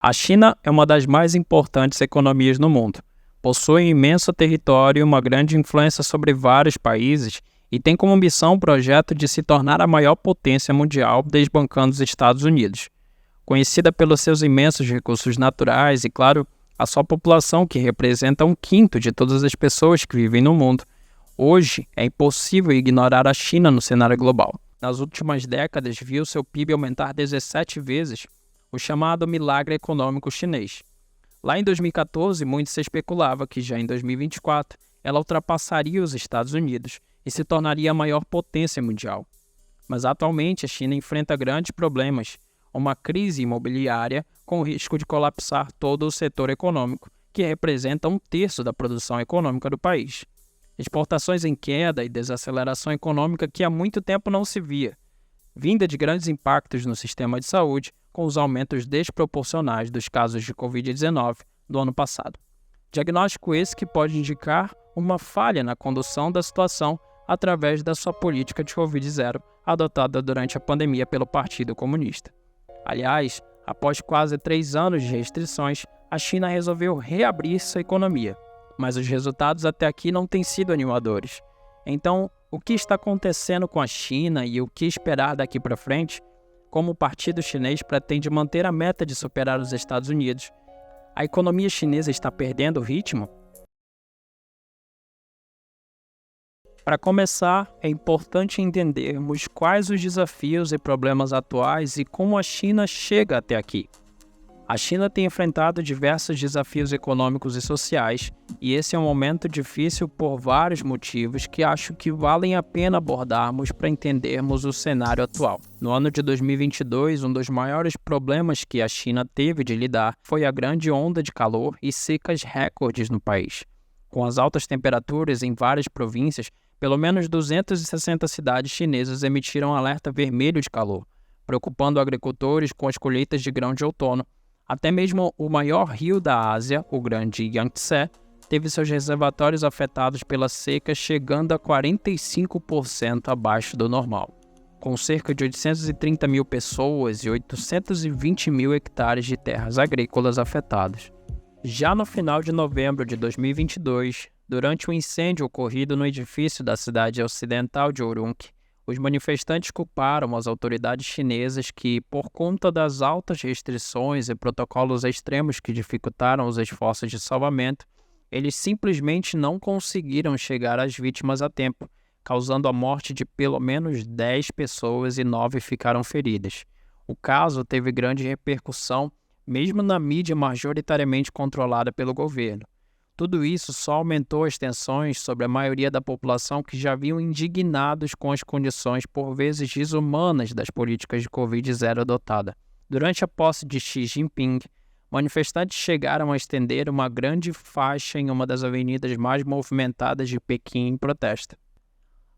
A China é uma das mais importantes economias no mundo. Possui um imenso território e uma grande influência sobre vários países e tem como missão o projeto de se tornar a maior potência mundial, desbancando os Estados Unidos. Conhecida pelos seus imensos recursos naturais e, claro, a sua população, que representa 1/5 de todas as pessoas que vivem no mundo, hoje é impossível ignorar a China no cenário global. Nas últimas décadas, viu seu PIB aumentar 17 vezes, o chamado milagre econômico chinês. Lá em 2014, muito se especulava que já em 2024 ela ultrapassaria os Estados Unidos e se tornaria a maior potência mundial. Mas atualmente a China enfrenta grandes problemas, uma crise imobiliária com o risco de colapsar todo o setor econômico, que representa 1/3 da produção econômica do país. Exportações em queda e desaceleração econômica que há muito tempo não se via, vinda de grandes impactos no sistema de saúde, com os aumentos desproporcionais dos casos de Covid-19 do ano passado. Diagnóstico esse que pode indicar uma falha na condução da situação através da sua política de Covid-0 adotada durante a pandemia pelo Partido Comunista. Aliás, após quase 3 anos de restrições, a China resolveu reabrir sua economia, mas os resultados até aqui não têm sido animadores. Então, o que está acontecendo com a China e o que esperar daqui para frente? Como o Partido Chinês pretende manter a meta de superar os Estados Unidos? A economia chinesa está perdendo o ritmo? Para começar, é importante entendermos quais os desafios e problemas atuais e como a China chega até aqui. A China tem enfrentado diversos desafios econômicos e sociais, e esse é um momento difícil por vários motivos que acho que valem a pena abordarmos para entendermos o cenário atual. No ano de 2022, um dos maiores problemas que a China teve de lidar foi a grande onda de calor e secas recordes no país. Com as altas temperaturas em várias províncias, pelo menos 260 cidades chinesas emitiram alerta vermelho de calor, preocupando agricultores com as colheitas de grão de outono. Até mesmo o maior rio da Ásia, o grande Yangtze, teve seus reservatórios afetados pela seca, chegando a 45% abaixo do normal. Com cerca de 830 mil pessoas e 820 mil hectares de terras agrícolas afetados. Já no final de novembro de 2022, durante um incêndio ocorrido no edifício da cidade ocidental de Urumqi, os manifestantes culparam as autoridades chinesas que, por conta das altas restrições e protocolos extremos que dificultaram os esforços de salvamento, eles simplesmente não conseguiram chegar às vítimas a tempo, causando a morte de pelo menos 10 pessoas e 9 ficaram feridas. O caso teve grande repercussão, mesmo na mídia majoritariamente controlada pelo governo. Tudo isso só aumentou as tensões sobre a maioria da população que já vinham indignados com as condições por vezes desumanas das políticas de Covid-0 adotada. Durante a posse de Xi Jinping, manifestantes chegaram a estender uma grande faixa em uma das avenidas mais movimentadas de Pequim em protesto.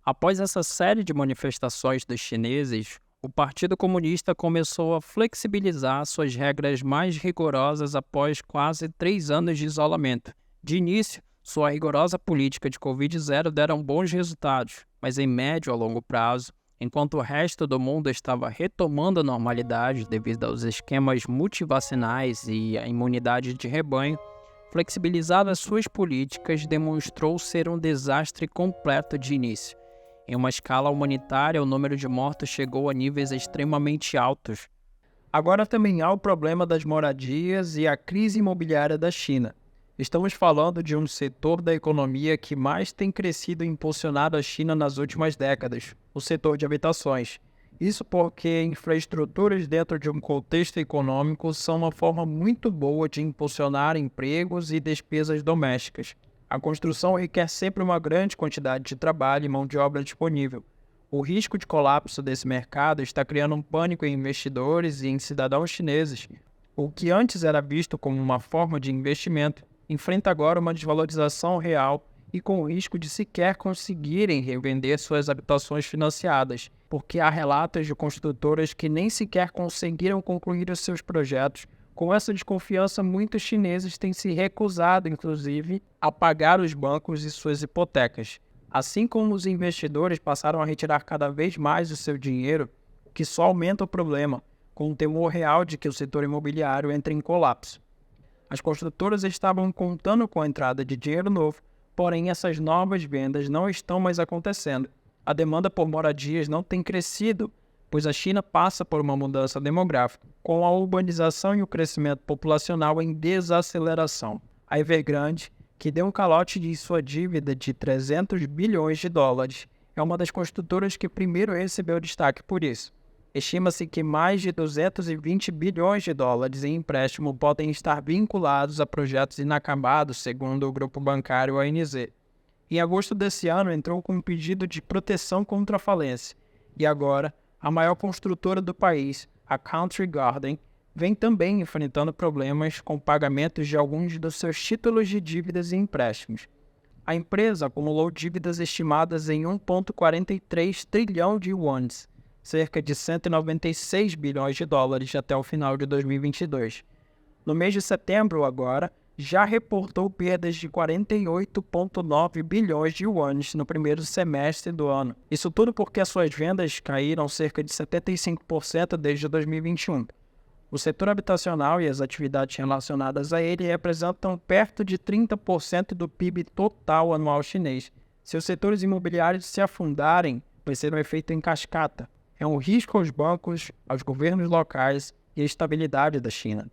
Após essa série de manifestações dos chineses, o Partido Comunista começou a flexibilizar suas regras mais rigorosas após quase 3 anos de isolamento. De início, sua rigorosa política de Covid-0 deram bons resultados, mas em médio a longo prazo, enquanto o resto do mundo estava retomando a normalidade devido aos esquemas multivacinais e à imunidade de rebanho, flexibilizar as suas políticas demonstrou ser um desastre completo de início. Em uma escala humanitária, o número de mortos chegou a níveis extremamente altos. Agora também há o problema das moradias e a crise imobiliária da China. Estamos falando de um setor da economia que mais tem crescido e impulsionado a China nas últimas décadas, o setor de habitações. Isso porque infraestruturas dentro de um contexto econômico são uma forma muito boa de impulsionar empregos e despesas domésticas. A construção requer sempre uma grande quantidade de trabalho e mão de obra disponível. O risco de colapso desse mercado está criando um pânico em investidores e em cidadãos chineses. O que antes era visto como uma forma de investimento, enfrenta agora uma desvalorização real e com o risco de sequer conseguirem revender suas habitações financiadas, porque há relatos de construtoras que nem sequer conseguiram concluir os seus projetos. Com essa desconfiança, muitos chineses têm se recusado, inclusive, a pagar os bancos e suas hipotecas. Assim como os investidores passaram a retirar cada vez mais o seu dinheiro, o que só aumenta o problema. com um temor real de que o setor imobiliário entre em colapso. As construtoras estavam contando com a entrada de dinheiro novo, porém essas novas vendas não estão mais acontecendo. A demanda por moradias não tem crescido, pois a China passa por uma mudança demográfica, com a urbanização e o crescimento populacional em desaceleração. A Evergrande, que deu um calote de sua dívida de 300 bilhões de dólares, é uma das construtoras que primeiro recebeu destaque por isso. Estima-se que mais de 220 bilhões de dólares em empréstimo podem estar vinculados a projetos inacabados, segundo o grupo bancário ANZ. Em agosto desse ano, entrou com um pedido de proteção contra a falência. E agora, a maior construtora do país, a Country Garden, vem também enfrentando problemas com pagamentos de alguns dos seus títulos de dívidas e empréstimos. A empresa acumulou dívidas estimadas em 1,43 trilhão de yuans, cerca de 196 bilhões de dólares até o final de 2022. No mês de setembro, agora, já reportou perdas de 48,9 bilhões de yuans no primeiro semestre do ano. Isso tudo porque as suas vendas caíram cerca de 75% desde 2021. O setor habitacional e as atividades relacionadas a ele representam perto de 30% do PIB total anual chinês. Se os setores imobiliários se afundarem, vai ser um efeito em cascata. É um risco aos bancos, aos governos locais e à estabilidade da China.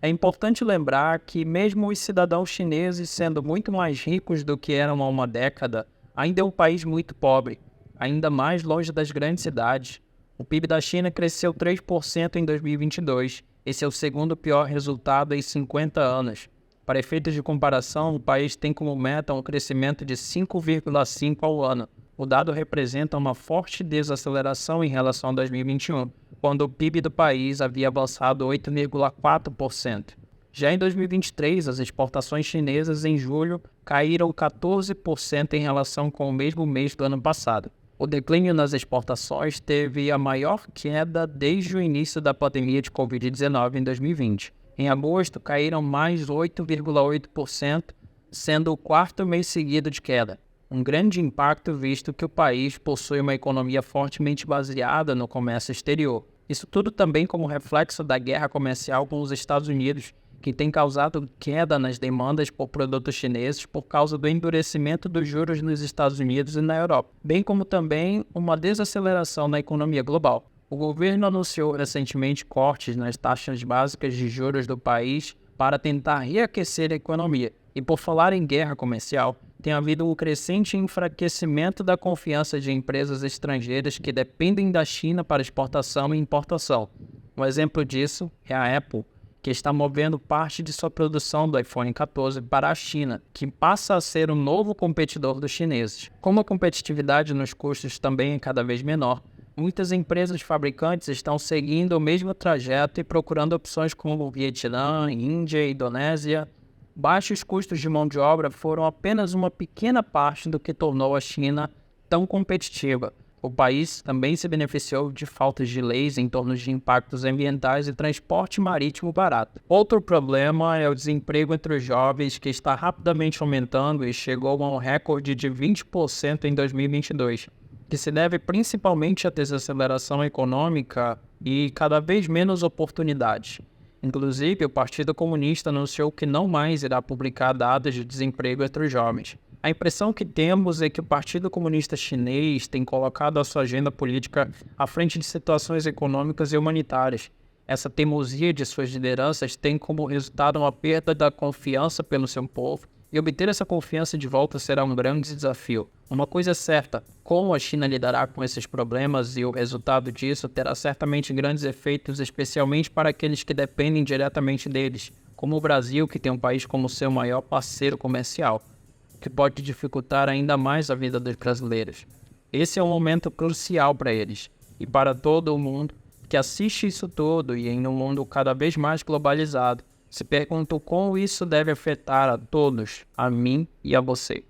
É importante lembrar que mesmo os cidadãos chineses sendo muito mais ricos do que eram há uma década, ainda é um país muito pobre, ainda mais longe das grandes cidades. O PIB da China cresceu 3% em 2022. Esse é o segundo pior resultado em 50 anos. Para efeitos de comparação, o país tem como meta um crescimento de 5,5% ao ano. O dado representa uma forte desaceleração em relação a 2021, quando o PIB do país havia avançado 8,4%. Já em 2023, as exportações chinesas em julho caíram 14% em relação com o mesmo mês do ano passado. O declínio nas exportações teve a maior queda desde o início da pandemia de Covid-19 em 2020. Em agosto, caíram mais 8,8%, sendo o quarto mês seguido de queda. Um grande impacto visto que o país possui uma economia fortemente baseada no comércio exterior. Isso tudo também como reflexo da guerra comercial com os Estados Unidos, que tem causado queda nas demandas por produtos chineses por causa do endurecimento dos juros nos Estados Unidos e na Europa, bem como também uma desaceleração na economia global. O governo anunciou recentemente cortes nas taxas básicas de juros do país para tentar reaquecer a economia. E por falar em guerra comercial, tem havido um crescente enfraquecimento da confiança de empresas estrangeiras que dependem da China para exportação e importação. Um exemplo disso é a Apple, que está movendo parte de sua produção do iPhone 14 para a China, que passa a ser o novo competidor dos chineses. Como a competitividade nos custos também é cada vez menor, muitas empresas fabricantes estão seguindo o mesmo trajeto e procurando opções como Vietnã, Índia e Indonésia. Baixos custos de mão de obra foram apenas uma pequena parte do que tornou a China tão competitiva. O país também se beneficiou de faltas de leis em torno de impactos ambientais e transporte marítimo barato. Outro problema é o desemprego entre os jovens, que está rapidamente aumentando e chegou a um recorde de 20% em 2022, que se deve principalmente à desaceleração econômica e cada vez menos oportunidades. Inclusive, o Partido Comunista anunciou que não mais irá publicar dados de desemprego entre os jovens. A impressão que temos é que o Partido Comunista Chinês tem colocado a sua agenda política à frente de situações econômicas e humanitárias. Essa teimosia de suas lideranças tem como resultado uma perda da confiança pelo seu povo, e obter essa confiança de volta será um grande desafio. Uma coisa é certa, como a China lidará com esses problemas e o resultado disso terá certamente grandes efeitos, especialmente para aqueles que dependem diretamente deles, como o Brasil, que tem um país como seu maior parceiro comercial, que pode dificultar ainda mais a vida dos brasileiros. Esse é um momento crucial para eles e para todo o mundo que assiste isso tudo, e em um mundo cada vez mais globalizado, se pergunta como isso deve afetar a todos, a mim e a você.